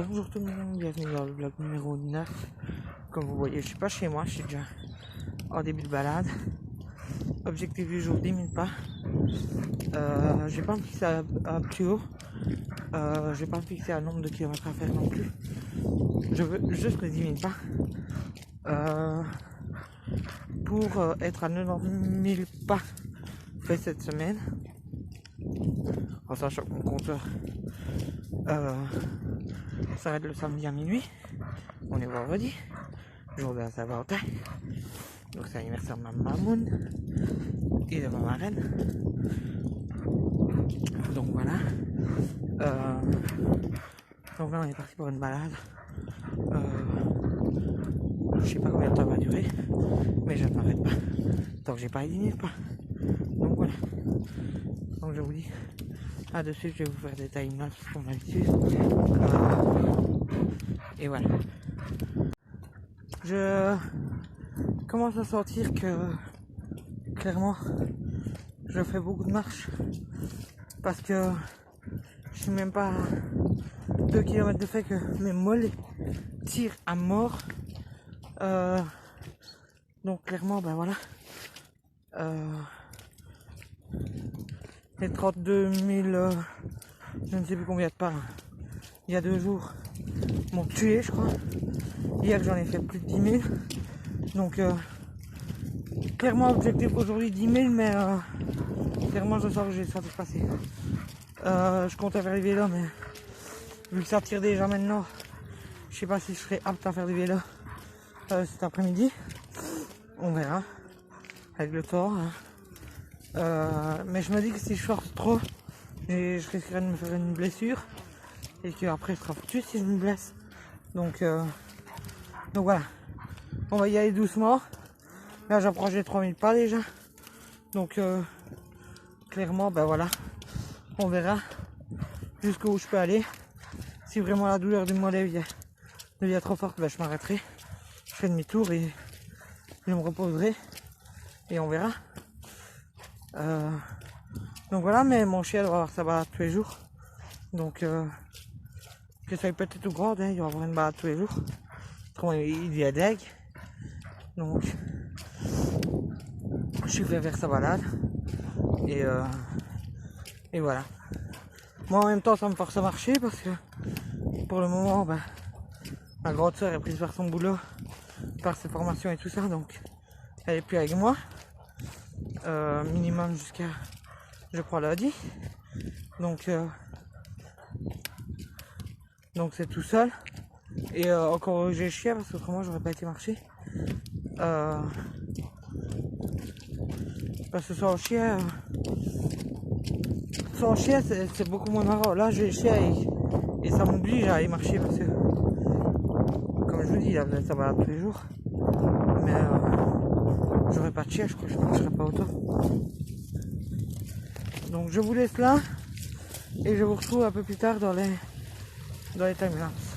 Bonjour tout le monde, bienvenue dans le vlog numéro 9. Comme vous voyez, je suis pas chez moi, je suis déjà en début de balade. Objectif du jour, 10 000 pas. Je vais pas me fixer à plus haut. Je vais pas me fixer un nombre de kilomètres à faire non plus. Je veux juste les 10 000 pas. Pour être à 90 000 pas fait cette semaine. En sachant que mon compteur s'arrête le samedi à minuit. On est vendredi, jour de la Saint-Valentin. Donc c'est l'anniversaire de ma mamoun et de ma marraine. Donc voilà. Donc là on est parti pour une balade. Je sais pas combien de temps va durer, mais je ne m'arrête pas. Tant que j'ai pas les 10 000 pas. Donc voilà. Donc je vous dis à de suite, je vais vous faire des timelapses comme d'habitude. Et voilà. Je commence à sentir que clairement je fais beaucoup de marche parce que je suis même pas à 2 km de fait que mes mollets tirent à mort. Donc clairement ben voilà, les 32 000 je ne sais plus combien de pas il y a 2 jours m'ont tué, je crois. Hier j'en ai fait plus de 10 000. Donc clairement objectif aujourd'hui 10 000, mais clairement je sens que j'ai le sentir passer. Je comptais faire du vélo, mais vu que ça tire déjà maintenant, je sais pas si je serai apte à faire du vélo cet après-midi. On verra avec le temps. Mais je me dis que si je force trop, je risquerais de me faire une blessure et qu'après ce sera foutu si je me blesse. Donc voilà, on va y aller doucement. Là j'approche les 3000 pas déjà. Donc clairement ben voilà, on verra jusqu'où je peux aller. Si vraiment la douleur du mollet devient trop forte, ben je m'arrêterai. Je fais demi-tour et je me reposerai et on verra. Donc voilà, mais mon chien doit avoir sa balade tous les jours. Donc que ça soit petit ou grand, hein, il va avoir une balade tous les jours. Autrement il y a deg. Donc je suis fait faire sa balade. Et voilà. Moi en même temps ça me force à marcher parce que pour le moment ben, ma grande soeur est prise par son boulot, par ses formations et tout ça, donc elle est plus avec moi. Minimum jusqu'à je crois lundi. Donc c'est tout seul. Et encore j'ai le chien parce qu'autrement j'aurais pas été marcher. Parce que sans chien c'est beaucoup moins marrant. Là j'ai le chien et ça m'oblige à aller marcher parce que comme je vous dis il a besoin de sa balade tous les jours. Mais j'aurais pas de chien, je crois que je ne marcherais pas autant. Donc je vous laisse là et je vous retrouve un peu plus tard dans les timelapses.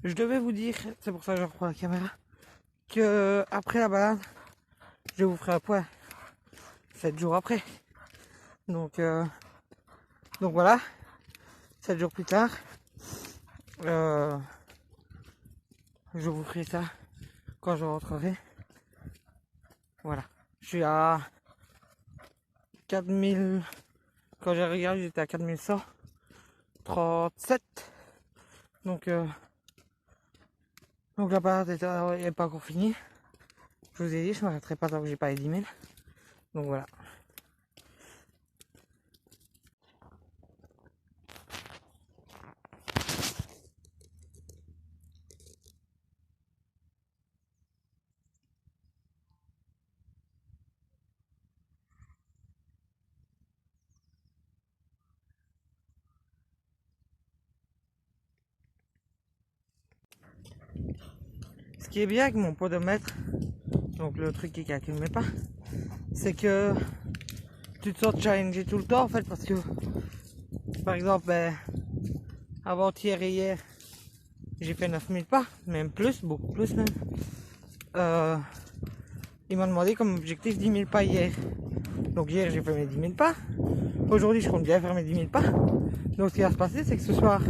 Je devais vous dire, c'est pour ça que je reprends la caméra, que après la balade, je vous ferai un point 7 jours après. Donc voilà, 7 jours plus tard, je vous ferai ça quand je rentrerai. Voilà, je suis à 4000, quand j'ai regardé j'étais à 4137. Donc la balade n'est pas encore finie. Je vous ai dit, je m'arrêterai pas tant que j'ai pas les 10 000. Donc voilà. Ce qui est bien avec mon podomètre, donc le truc qui calcule mes pas, c'est que tu te sens challengé tout le temps en fait, parce que par exemple avant-hier et hier j'ai fait 9000 pas, même plus, beaucoup plus même. Il m'a demandé comme objectif 10 000 pas hier. Donc hier j'ai fait mes 10 000 pas. Aujourd'hui je compte bien faire mes 10 000 pas. Donc ce qui va se passer, c'est que ce soir,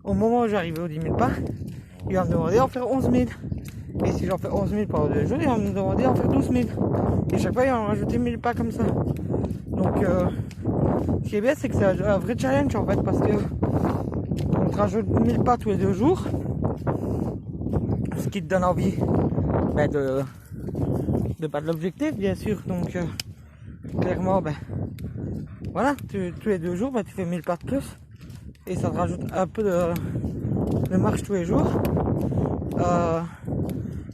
au moment où j'arrive aux 10 000 pas, il va me demander d'en faire 11 000. Et si j'en fais 11 000 pendant 2 jours, il va me demander d'en faire 12 000. Et chaque fois il va en rajouter 1000 pas comme ça. Donc ce qui est bien, c'est que c'est un vrai challenge en fait, parce que on te rajoute 1000 pas tous les 2 jours. Ce qui te donne envie de battre l'objectif bien sûr. Donc clairement voilà, tous les 2 jours tu fais 1000 pas de plus. Et ça te rajoute un peu de marche tous les jours.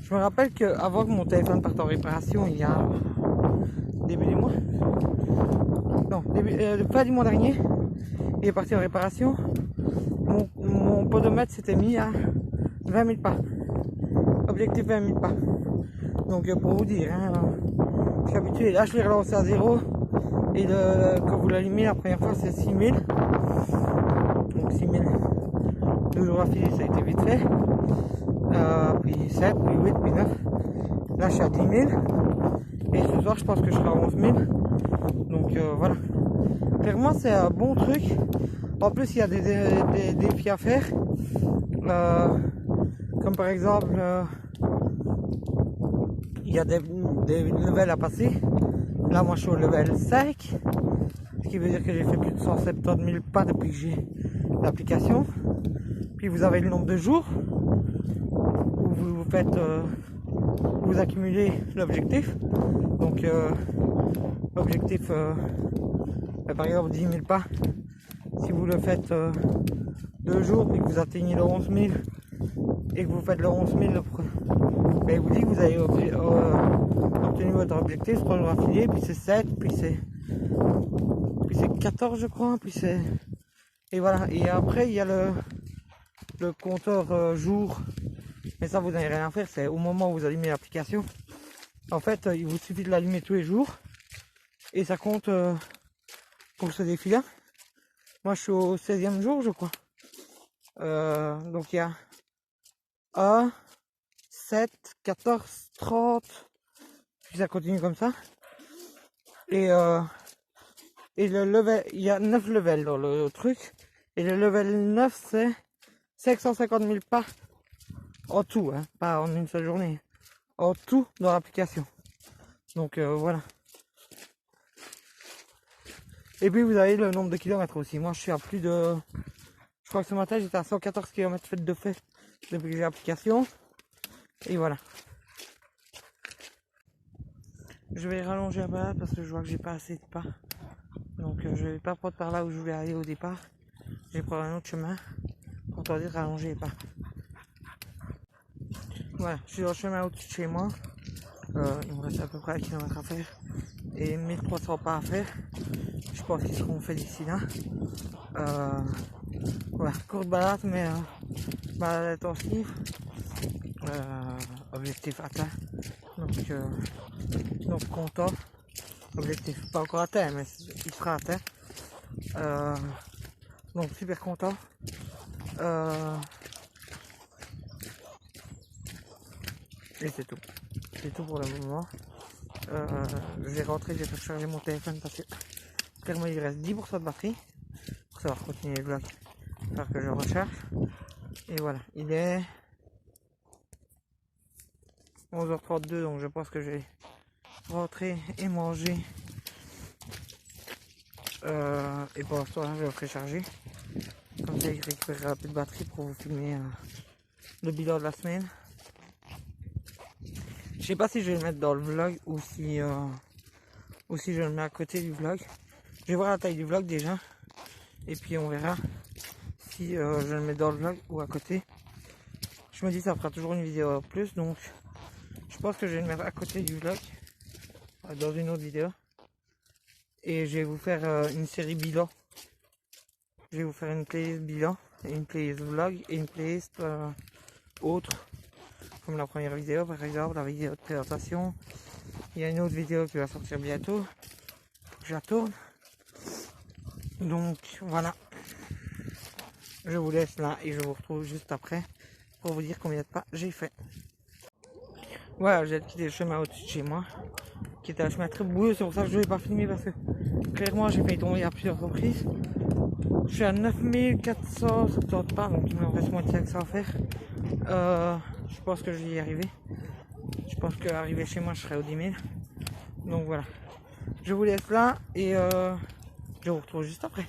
Je me rappelle qu'avant que mon téléphone parte en réparation, il y a début du mois, non, fin du mois dernier, il est parti en réparation. Mon podomètre s'était mis à 20 000 pas, objectif 20 000 pas. Donc pour vous dire, je suis habitué. Là je l'ai relancé à 0 et quand vous l'allumez la première fois c'est 6 000. Donc 6 000, 2 jours affilés ça a été vite fait. Puis 7, puis 8, puis 9. Là je suis à 10 000. Et ce soir je pense que je serai à 11 000. Donc voilà. Clairement c'est un bon truc. En plus il y a des défis à faire. Comme par exemple il y a des levels à passer. Là moi je suis au level 5. Ce qui veut dire que j'ai fait plus de 170 000 pas depuis que j'ai l'application. Puis vous avez le nombre de jours où vous faites vous accumulez l'objectif. Donc l'objectif par exemple 10 000 pas, si vous le faites 2 jours et que vous atteignez le 11 000 et que vous faites le 11 000, il vous dit que vous avez obtenu votre objectif 3 jours affilés, puis c'est 7, puis c'est 14 je crois, puis c'est... Et voilà, et après il y a le compteur jour, mais ça vous n'avez rien à faire, c'est au moment où vous allumez l'application. En fait il vous suffit de l'allumer tous les jours et ça compte pour ce défi là. Moi je suis au 16e jour je crois. Donc il y a 1, 7, 14, 30, puis ça continue comme ça. Et le level, il y a 9 levels dans le truc. Et le level 9 c'est 550 000 pas en tout, hein, pas en une seule journée. En tout dans l'application. Donc voilà. Et puis vous avez le nombre de kilomètres aussi. Moi je suis à plus de... Je crois que ce matin j'étais à 114 km fait de fait depuis que j'ai l'application. Et voilà. Je vais rallonger la balade parce que je vois que j'ai pas assez de pas. Donc je vais pas prendre par là où je voulais aller au départ. Je vais prendre un autre chemin pour tenter de rallonger les pas. Voilà, je suis dans le chemin au-dessus de chez moi. Il me reste à peu près 1 km à faire et 1300 pas à faire. Je pense qu'ils seront faits d'ici là. Voilà, courte balade mais balade intensive. Objectif atteint. Donc content. Objectif pas encore atteint mais il sera atteint. Donc super content. Et c'est tout. C'est tout pour le moment. Je vais rentrer, je vais faire charger mon téléphone parce que tellement il reste 10% de batterie pour savoir continuer les vlogs. Faire que je recharge. Et voilà, il est 11h32, donc je pense que je vais rentrer et manger. Et pour l'instant, je le ferai charger. Comme ça, il récupérera un peu de batterie pour vous filmer le bilan de la semaine. Je sais pas si je vais le mettre dans le vlog ou si je le mets à côté du vlog. Je vais voir la taille du vlog déjà. Et puis on verra si je le mets dans le vlog ou à côté. Je me dis ça fera toujours une vidéo en plus, donc je pense que je vais le mettre à côté du vlog dans une autre vidéo. Et je vais vous faire une série bilan. Je vais vous faire une playlist bilan, et une playlist vlog et une playlist autre. Comme la première vidéo par exemple, la vidéo de présentation. Il y a une autre vidéo qui va sortir bientôt. Faut que je la tourne. Donc voilà. Je vous laisse là et je vous retrouve juste après pour vous dire combien de pas j'ai fait. Voilà, j'ai quitté le chemin au-dessus de chez moi, qui était un chemin très boueux, c'est pour ça que je ne vais pas filmer parce que clairement j'ai failli tomber à plusieurs reprises. Je suis à 9470 pas, donc il me reste moins de 500 à faire. Je pense que je vais y arriver. Je pense qu'arriver chez moi je serai aux 10 000. Donc voilà. Je vous laisse là et je vous retrouve juste après.